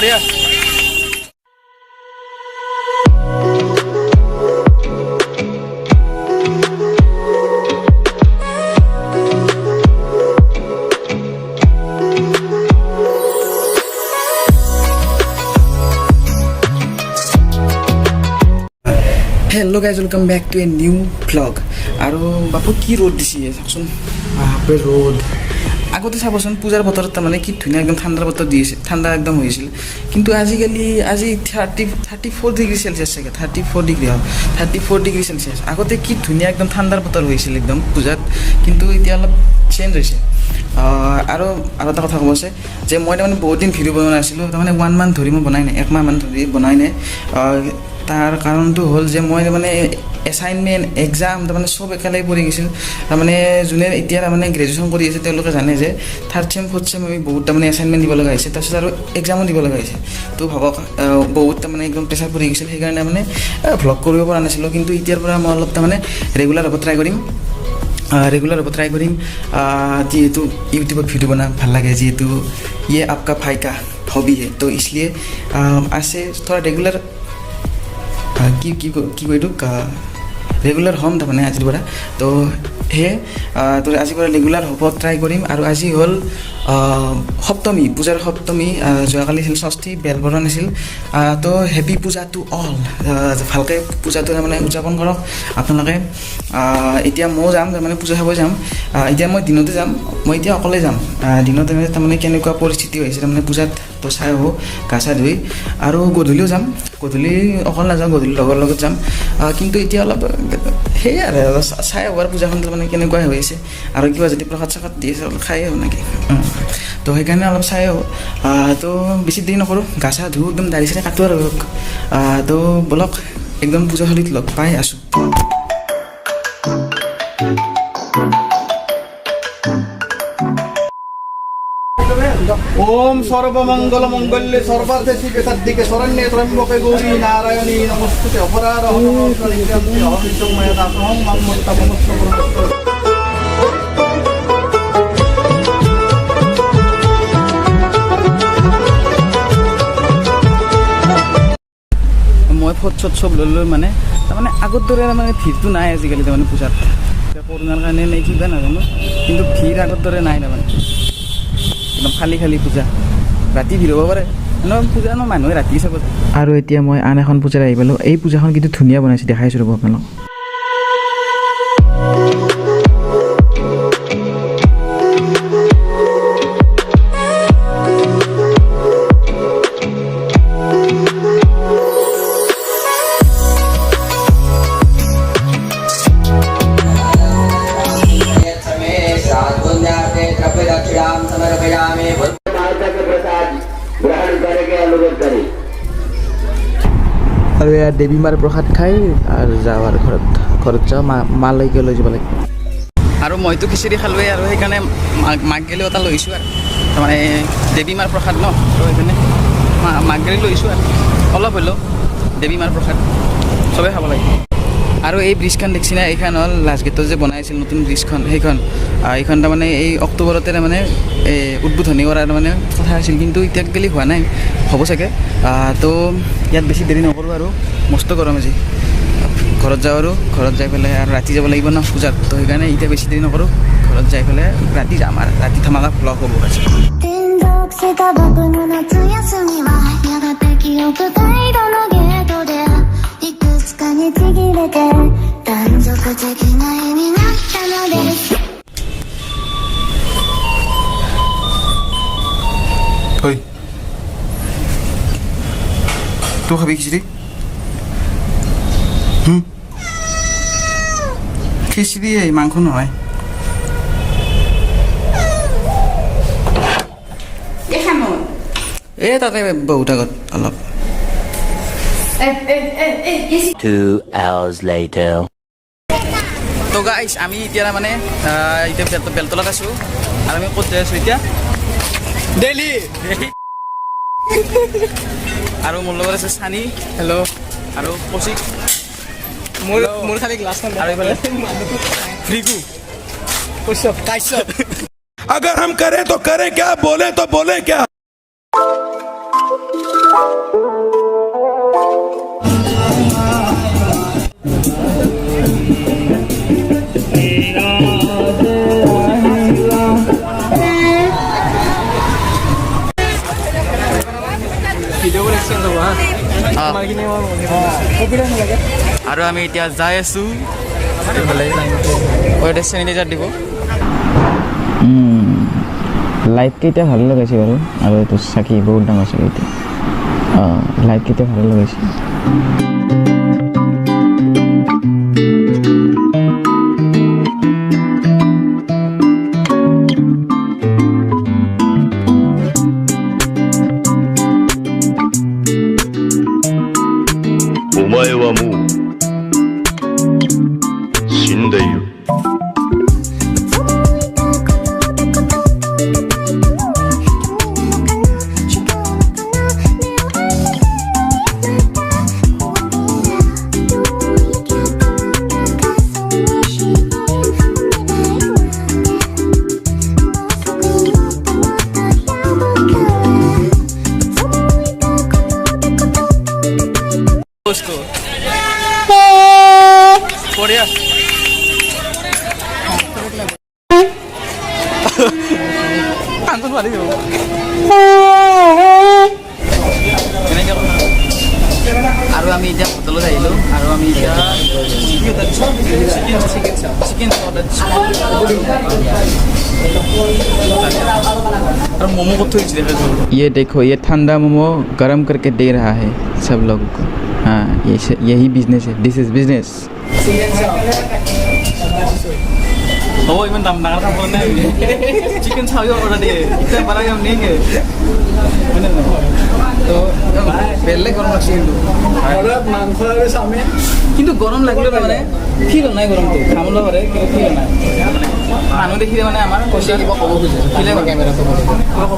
বঢ়িয়া Hello guys, welcome back to a new vlog. আৰু বাপু কি ৰ'দ দিছে চাওকচোন বাপৰে ৰ'দ আগতে চাবচোন পূজাৰ বতৰত তাৰমানে কি ধুনীয়া একদম ঠাণ্ডাৰ বতৰ দি আছে ঠাণ্ডা একদম হৈছিল কিন্তু আজি 34 ডিগ্ৰী চেলচিয়াছ চাগে 34 ডিগ্ৰী হয় 34 ডিগ্ৰী চেলচিয়াছ আগতে কি ধুনীয়া একদম ঠাণ্ডাৰ বতৰ হৈছিল একদম পূজাত কিন্তু এতিয়া অলপ চেঞ্জ হৈছে আৰু এটা কথা ক'ব আছে যে মই তাৰমানে বহুত দিন ভিডিঅ' বনোৱা নাছিলোঁ তাৰমানে 1 মান্থ ধৰি মই বনাই নাই 1 মাহ মান ধৰি বনাই নাই তাৰ কাৰণটো হ'ল যে মই তাৰমানে এছাইনমেণ্ট এক্সাম তাৰমানে চব একেলগে পৰি গৈছিল তাৰমানে যোনে এতিয়া তাৰমানে গ্ৰেজুৱেশ্যন কৰি আছে তেওঁলোকে জানে যে থাৰ্ড চেম ফ'ৰ্থ চেম আমি বহুত তাৰমানে এছাইনমেণ্ট দিব লগা হৈছে তাৰপিছত আৰু এক্সামো দিব লগা হৈছে তো ভাবক বহুত তাৰমানে একদম প্ৰেছাৰ পৰি গৈছিল সেইকাৰণে মানে ভ্লগ কৰিব পৰা নাছিলোঁ কিন্তু এতিয়াৰ পৰা মই অলপ তাৰমানে ৰেগুলাৰ হ'ব ট্ৰাই কৰিম যিহেতু ইউটিউবত ভিডিঅ' বনাই ভাল লাগে যিহেতু ইয়ে আপকা ভাই কা হবি হে তো इसलिए আছে থোৰা ৰেগুলাৰ কি কয় এইটোক ৰেগুলাৰ হ'ম তাৰমানে আজিৰ পৰা তো সেয়ে তো আজিৰ পৰা ৰেগুলাৰ হ'ব ট্ৰাই কৰিম আৰু আজি হ'ল সপ্তমী পূজাৰ সপ্তমী যোৱাকালি আছিল ষষ্ঠী বেলবৰণ আছিল তো হেপী পূজা টু অল ভালকৈ পূজাটো তাৰমানে উদযাপন কৰক আপোনালোকে এতিয়া ময়ো যাম তাৰমানে পূজা চাব যাম এতিয়া মই দিনতে যাম মই এতিয়া অকলে যাম দিনতে তাৰমানে কেনেকুৱা পৰিস্থিতি হৈছে তাৰমানে পূজাত তো চাই আহোঁ গা চা ধুই আৰু গধূলিও যাম গধূলি অকল নাযাওঁ গধূলি লগৰ লগত যাম কিন্তু এতিয়া অলপ সেয়াই আৰু চাই আহোঁ আৰু পূজাখন তাৰমানে কেনেকুৱা হৈছে আৰু কিবা যদি প্ৰসাদ চসাদ দি আছে অলপ খাই আহোঁ নেকি তো সেইকাৰণে অলপ চাই আহোঁ তো বেছি দেৰি নকৰোঁ গা চা ধুওঁ একদম দাড়ি চাড়ি কাটো আৰু তো বলক একদম পূজাথলীত লগ পাই আছোঁ ओम सर्वमंगल मंगल्य सर्वार्थे शिवे साधिके शरण्ये त्र्यंबके गौरी नारायणी नमोस्तुते अपराधः नमोस्तुते अहंमय दासोहं ममोत्तमस्तु মই ফটো চব ল'লোঁ মানে তাৰমানে আগৰ দৰে মানে ভিৰটো নাই আজিকালি তাৰমানে পূজাত কৰোণাৰ কাৰণে নে কিবা নাজানো কিন্তু ভিৰ আগৰ দৰে নাই তাৰমানে একদম খালী পূজা ৰাতি ভিৰ হ'ব পাৰে পূজা মানুহে ৰাতি চাব আৰু এতিয়া মই আন এখন পূজাত আহি পালোঁ এই পূজাখন কিন্তু ধুনীয়া বনাইছে দেখাইছোঁ ৰ'ব আপোনালোক আৰু এয়া দেৱী মাৰ প্ৰসাদ খাই আৰু যাওঁ আৰু ঘৰত যাওঁ মালৈকে লৈ যাব লাগে আৰু মইতো খিচিৰি খালোঁৱেই আৰু সেইকাৰণে মাক গেলিও এটা লৈছোঁ আৰু তাৰমানে দেৱী মাৰ প্ৰসাদ ন তো সেইকাৰণে মাক গেলি লৈছোঁ আৰু অলপ হ'লেও দেৱী মাৰ প্ৰসাদ চবেই খাব লাগে আৰু এই ব্ৰিজখন দেখিছে না এইখন হ'ল লাষ্টগেটত যে বনাইছিল নতুন ব্ৰিজখন এইখন তাৰমানে এই অক্টোবৰতে তাৰমানে উদ্বোধনী কৰাৰ মানে কথা আছিল কিন্তু এতিয়া গেলি হোৱা নাই হ'ব চাগে তো ইয়াত বেছি দেৰি নকৰোঁ আৰু মস্ত গৰম আজি ঘৰত যাওঁ আৰু ঘৰত যাই পেলাই আৰু ৰাতি যাব লাগিব ন পূজাত তো সেইকাৰণে এতিয়া বেছি দেৰি নকৰোঁ ঘৰত যাই পেলাই ৰাতি যাম আৰু ৰাতি ধামাকা ভ্লগ হ'ব আজি Oi. Tu খাবি খিচিৰি খিচিৰি এই মাংস নহয় এই তাতে বহুত আগত অলপ 2 hours later. তো গাইছ আমি এতিয়া মানে এতিয়া বেলতলাত আছোঁ আৰু আমি ক'ত যাই আছোঁ এতিয়া দিল্লী আৰু মোৰ লগত আছে চানি হেল্ল' আৰু কৌশিক মোৰ খালি গ্লাছখন আৰু এইফালে ফ্ৰিকু কৌশিক কাশ্যপ अगर हम करें तो करें क्या बोले तो बोले क्या আৰু আমি এতিয়া যাই আছোঁ চেনিটাইজাৰ দিব লাইটকেইটা ভালে লগাইছে বাৰু আৰু এইটো চাকি বহুত ডাঙৰ চাকি এতিয়া লাইটকেইটা ভালে লগাইছে Korea. Angkut balik yo. আৰু আমি এতিয়া হোটেলত আহিলোঁ আৰু আমি এতিয়া চিকেন और मोमो को थोड़ी देखा ये देखो ये ठंडा मोमो गरम करके दे रहा है सब लोगों को हाँ यही बिजनेस है this is business Oh, iman tam nangar kam korna chicken sawi order de itna bana kam nahi hai benar na to belle gorom lagse kintu order mangso aru same কিন্তু গরম লাগলে মানে ফিল নাই গরম তো খামলো পারে কিন্তু ফিল নাই মানুহ দেখিলে মানে আমাৰ পইচা দিব ক'ব খুজে ফিলে ক্যামেৰা তো ক'ব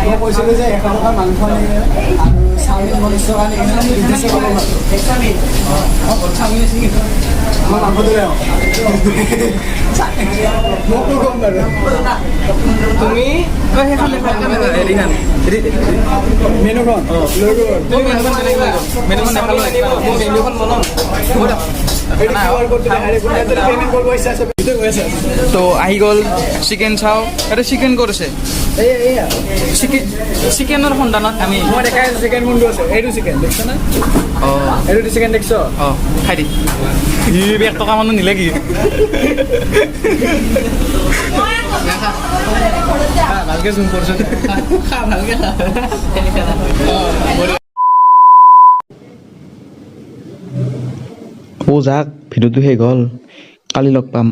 মই কৈছিলো যে 100 টকা মাংস আনিলে আৰু চাউল মৰিচ আনি কিনে বিজনেছ কৰিব মই কথা শুনিছি কিন্তু মই মাংস দিলে মোক কম বাৰু তুমি সেইখন হেৰিখান মেনুখন লোগো মেনুখন দেখালো মেনুখন বনাম তো আহি গ'ল চিকেন চাও এটা চিকেন কৰিছে চিকেনৰ সন্ধানত আমি মই দেখাই চিকেন মুন্ডু আছে এইটো চিকেন দেখছ না এইটো চিকেন দেখছ খাই দি 1 টকা মানুহ নিলে কি ভালকে জুম কৰিছ ভালকে যাক ভিডিঅ'টো শেষ হ'ল কালি লগ পাম